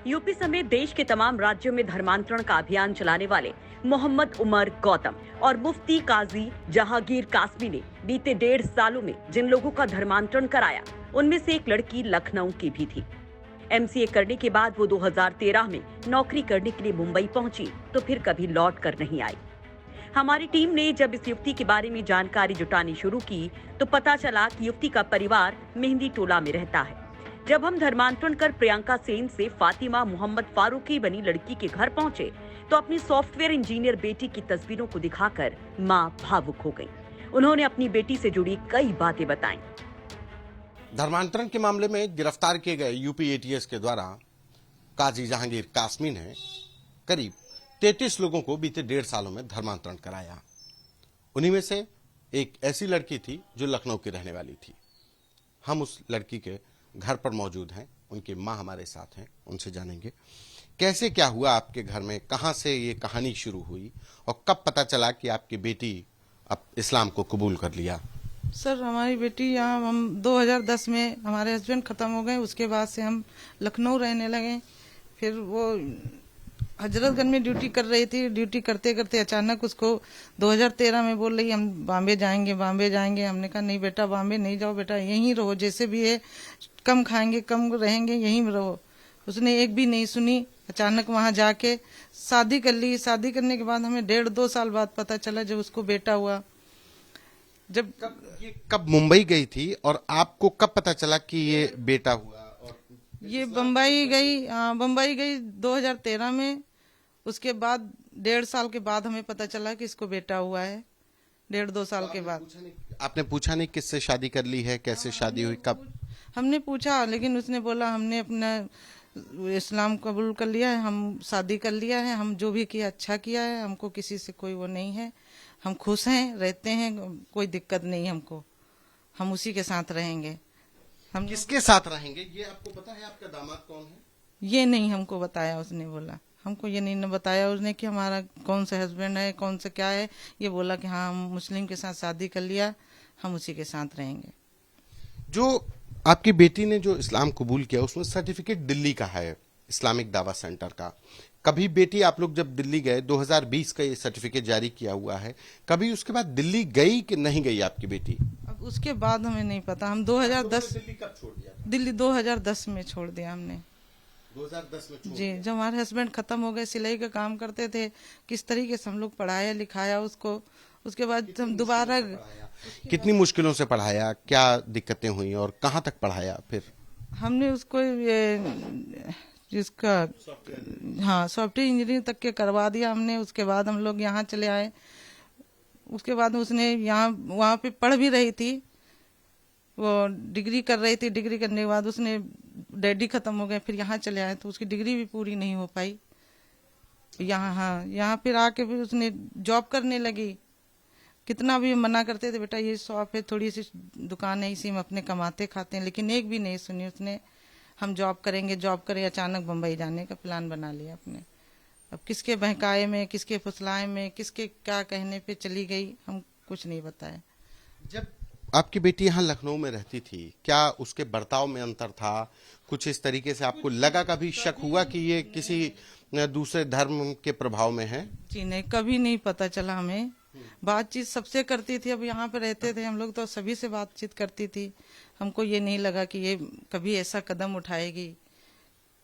UP समेत देश के तमाम राज्यों में धर्मांतरण का अभियान चलाने वाले मोहम्मद उमर गौतम और मुफ्ती काजी जहांगीर कासमी ने बीते 1.5 सालों में जिन लोगों का धर्मांतरण कराया, उनमें से एक लड़की लखनऊ की भी थी। एमसीए करने के बाद वो 2013 में नौकरी करने के लिए मुंबई पहुंची तो फिर कभी लौट कर नहीं आई। हमारी टीम ने जब इस युवती के बारे में जानकारी जुटानी शुरू की तो पता चला कि युवती का परिवार मेहंदी टोला में रहता है। जब हम धर्मांतरण कर प्रियंका सेन से फातिमा मोहम्मद फारूकी बनी लड़की के घर पहुंचे तो अपनी सॉफ्टवेयर इंजीनियर बेटी की तस्वीरों को दिखाकर मां भावुक हो गई। उन्होंने अपनी बेटी से जुड़ी कई बातें बताईं। धर्मांतरण के मामले में गिरफ्तार किए गए यूपी एटीएस के द्वारा काजी जहांगीर कासमी ने करीब 33 लोगों को बीते 1.5 सालों में धर्मांतरण कराया। उन्हीं में से एक ऐसी लड़की थी जो लखनऊ की रहने वाली थी। हम उस लड़की के घर पर मौजूद हैं, उनकी मां हमारे साथ हैं, उनसे जानेंगे कैसे क्या हुआ आपके घर में, कहां से ये कहानी शुरू हुई और कब पता चला कि आपकी बेटी अब इस्लाम को कबूल कर लिया। सर, हमारी बेटी यहाँ हम 2010 में हमारे हस्बैंड ख़त्म हो गए, उसके बाद से हम लखनऊ रहने लगे। फिर वो हजरतगंज में ड्यूटी कर रही थी। ड्यूटी करते करते अचानक उसको 2013 में बोल रही हम बॉम्बे जाएंगे, बॉम्बे जाएंगे। हमने कहा नहीं बेटा, बॉम्बे नहीं जाओ बेटा, यहीं रहो, जैसे भी है, कम खाएंगे कम रहेंगे, यहीं रहो। उसने एक भी नहीं सुनी। अचानक वहां जाके शादी कर ली। शादी करने के बाद हमें 1.5-2 साल बाद पता चला जब उसको बेटा हुआ। जब कब मुंबई गई थी और आपको कब पता चला कि ये बेटा हुआ? और ये बम्बई गई 2013 में। उसके बाद 1.5 साल के बाद हमें पता चला कि इसको बेटा हुआ है। 1.5-2 साल के बाद। आपने पूछा नहीं किससे शादी कर ली है, कैसे शादी हुई, कब? हमने पूछा, लेकिन उसने बोला हमने अपना इस्लाम कबूल कर लिया है, हम शादी कर लिया है, हम जो भी किया अच्छा किया है, हमको किसी से कोई वो नहीं है, हम खुश हैं, रहते हैं, कोई दिक्कत नहीं हमको, हम उसी के साथ रहेंगे। हम किसके साथ रहेंगे ये आपको पता है? आपका दामाद कौन है? ये नहीं हमको बताया। उसने बोला हमको ये नहीं बताया उसने कि हमारा कौन सा हस्बैंड है, कौन सा क्या है। ये बोला कि हाँ, हम मुस्लिम के साथ शादी कर लिया, हम उसी के साथ रहेंगे। जो आपकी बेटी ने जो इस्लाम कबूल किया उसमें सर्टिफिकेट दिल्ली का है, इस्लामिक दावा सेंटर का। कभी बेटी आप लोग जब दिल्ली गए, 2020 का ये सर्टिफिकेट जारी किया हुआ है, कभी उसके बाद दिल्ली गई कि नहीं गई आपकी बेटी? अब उसके बाद हमें नहीं पता। हम 2010 दिल्ली कब छोड़ दिया? दिल्ली 2010 में छोड़ दिया हमने। 2010 में छोड़ जी, दिया। जब हमारे हस्बैंड खत्म हो गए, सिलाई का काम करते थे, किस तरीके से हम लोग पढ़ाया लिखाया उसको। उसके बाद हम दोबारा कितनी मुश्किलों से पढ़ाया, क्या दिक्कतें हुई और कहाँ तक पढ़ाया? फिर हमने उसको जिसका सॉफ्टवेयर इंजीनियरिंग तक के करवा दिया हमने। उसके बाद हम लोग यहाँ चले आए। उसके बाद उसने यहाँ वहाँ पे पढ़ भी रही थी, वो डिग्री कर रही थी। डिग्री करने के बाद उसने डैडी खत्म हो गए, फिर यहाँ चले आए तो उसकी डिग्री भी पूरी नहीं हो पाई। यहाँ फिर आके फिर उसने जॉब करने लगी। कितना भी मना करते थे, बेटा ये शॉप है, थोड़ी सी दुकान है, इसी में अपने कमाते खाते हैं, लेकिन एक भी नहीं सुनी उसने। हम जॉब करेंगे, जॉब करें। अचानक बम्बई जाने का प्लान बना लिया अपने। अब किसके बहकाए में, किसके फुसलाए में, किसके क्या कहने पे चली गई, हम कुछ नहीं बताया। जब आपकी बेटी यहाँ लखनऊ में रहती थी, क्या उसके बर्ताव में अंतर था? कुछ इस तरीके से आपको लगा, कभी शक हुआ कि ये किसी दूसरे धर्म के प्रभाव में है? जी नहीं, कभी नहीं पता चला हमें। बातचीत सबसे करती थी। अब यहाँ पे रहते थे हम लोग तो सभी से बातचीत करती थी। हमको ये नहीं लगा कि ये कभी ऐसा कदम उठाएगी।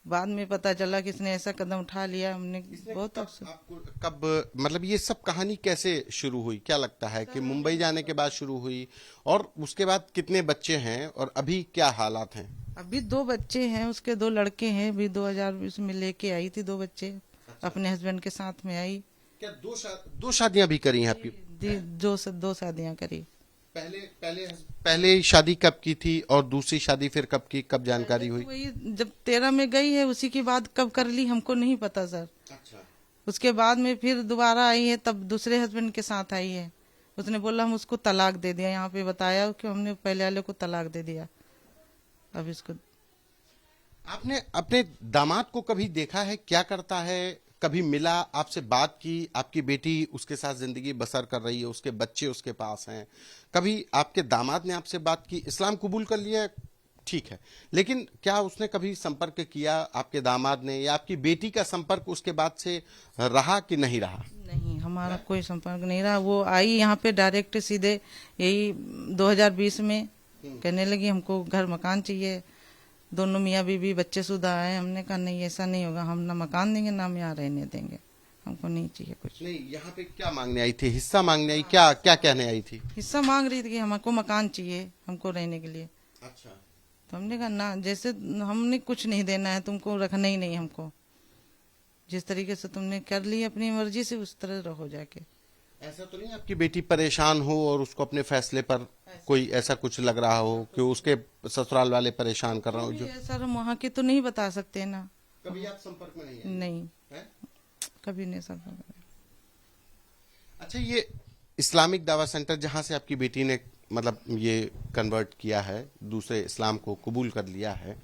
बाद में पता चला कि इसने ऐसा कदम उठा लिया। हमने बहुत आपको कब, मतलब ये सब कहानी कैसे शुरू हुई? क्या लगता है कि मुंबई जाने के बाद शुरू हुई? और उसके बाद कितने बच्चे हैं और अभी क्या हालात हैं? अभी 2 बच्चे हैं, उसके 2 लड़के हैं। अभी 2020 में लेके आई थी 2 बच्चे। अपने हस्बैंड के साथ में आई। क्या 2 शादियां भी करी हैं आपकी? 2 शादियां करी। पहले शादी कब की थी और दूसरी शादी फिर कब की, कब जानकारी हुई? वही जब 13 में गई है, उसी की बाद कब कर ली हमको नहीं पता सर। अच्छा। उसके बाद में फिर दोबारा आई है, तब दूसरे हस्बैंड के साथ आई है। उसने बोला हम उसको तलाक दे दिया। यहाँ पे बताया कि हमने पहले वाले को तलाक दे दिया। अब इसको आपने अपने दामाद को कभी देखा है, क्या करता है? कभी मिला, आपसे बात की? आपकी बेटी उसके साथ जिंदगी बसर कर रही है, उसके बच्चे उसके पास हैं, कभी आपके दामाद ने आपसे बात की? इस्लाम कबूल कर लिया, ठीक है, लेकिन क्या उसने कभी संपर्क किया, आपके दामाद ने, या आपकी बेटी का संपर्क उसके बाद से रहा कि नहीं रहा? नहीं, हमारा कोई संपर्क नहीं रहा। वो आई यहाँ पे डायरेक्ट सीधे यही 2020 में कहने लगी हमको घर मकान चाहिए, दोनों मियाँ बीवी बच्चे शुदा आए। हमने कहा नहीं, ऐसा नहीं होगा, हम ना मकान देंगे ना हम यहाँ रहने देंगे, हमको नहीं चाहिए कुछ। नहीं, यहाँ पे क्या मांगने आई थी? हिस्सा मांगने आई? क्या क्या कहने आई थी? हिस्सा मांग रही थी कि हमको मकान चाहिए हमको रहने के लिए। अच्छा, तो हमने कहा ना, जैसे हमने कुछ नहीं देना है, तुमको रखना ही नहीं हमको, जिस तरीके से तुमने कर ली अपनी मर्जी से उस तरह रहो जाके। ऐसा तो नहीं आपकी बेटी परेशान हो और उसको अपने फैसले पर कोई ऐसा कुछ लग रहा हो कि उसके ससुराल वाले परेशान कर रहे हो? जो सर हम वहाँ के तो नहीं बता सकते ना। कभी आप संपर्क में नहीं आए? नहीं हैं? कभी नहीं संपर्क में। अच्छा, ये इस्लामिक दावा सेंटर जहां से आपकी बेटी ने मतलब ये कन्वर्ट किया है, दूसरे इस्लाम को कबूल कर लिया है,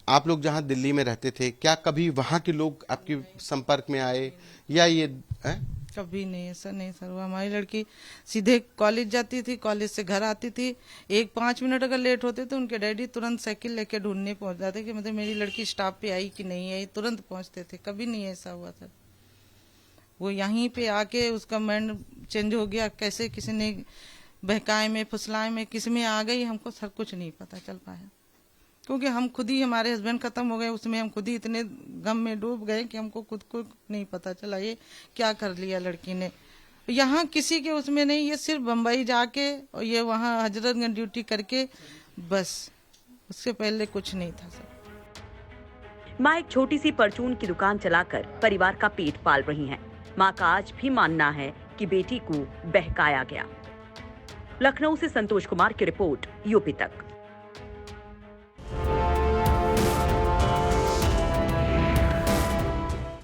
आप लोग जहां दिल्ली में रहते थे, क्या कभी वहां के लोग आपके संपर्क में आए या ये है? कभी नहीं, ऐसा नहीं सर। वो हमारी लड़की सीधे कॉलेज जाती थी, कॉलेज से घर आती थी, 1-5 मिनट अगर लेट होते तो उनके डैडी तुरंत साइकिल लेके ढूंढने पहुंच जाते कि मतलब मेरी लड़की स्टॉप पे आई कि नहीं आई, तुरंत पहुंचते थे। कभी नहीं ऐसा हुआ सर। वो यहीं पे आके उसका माइंड चेंज हो गया, कैसे किसी ने बहकाए में फुसलाए में किस में आ गई, हमको सर कुछ नहीं पता चल पाया, क्योंकि हम खुद ही, हमारे हस्बैंड खत्म हो गए उसमें, हम खुद ही इतने गम में डूब गए कि हमको खुद को नहीं पता चला ये क्या कर लिया लड़की ने। यहाँ किसी के उसमें नहीं, ये सिर्फ बम्बई जाके और ये वहाँ हजरतगंज ड्यूटी करके, बस उससे पहले कुछ नहीं था सर। माँ एक छोटी सी परचून की दुकान चलाकर परिवार का पेट पाल रही हैं। माँ का आज भी मानना है कि बेटी को बहकाया गया। लखनऊ से संतोष कुमार की रिपोर्ट, यूपी तक।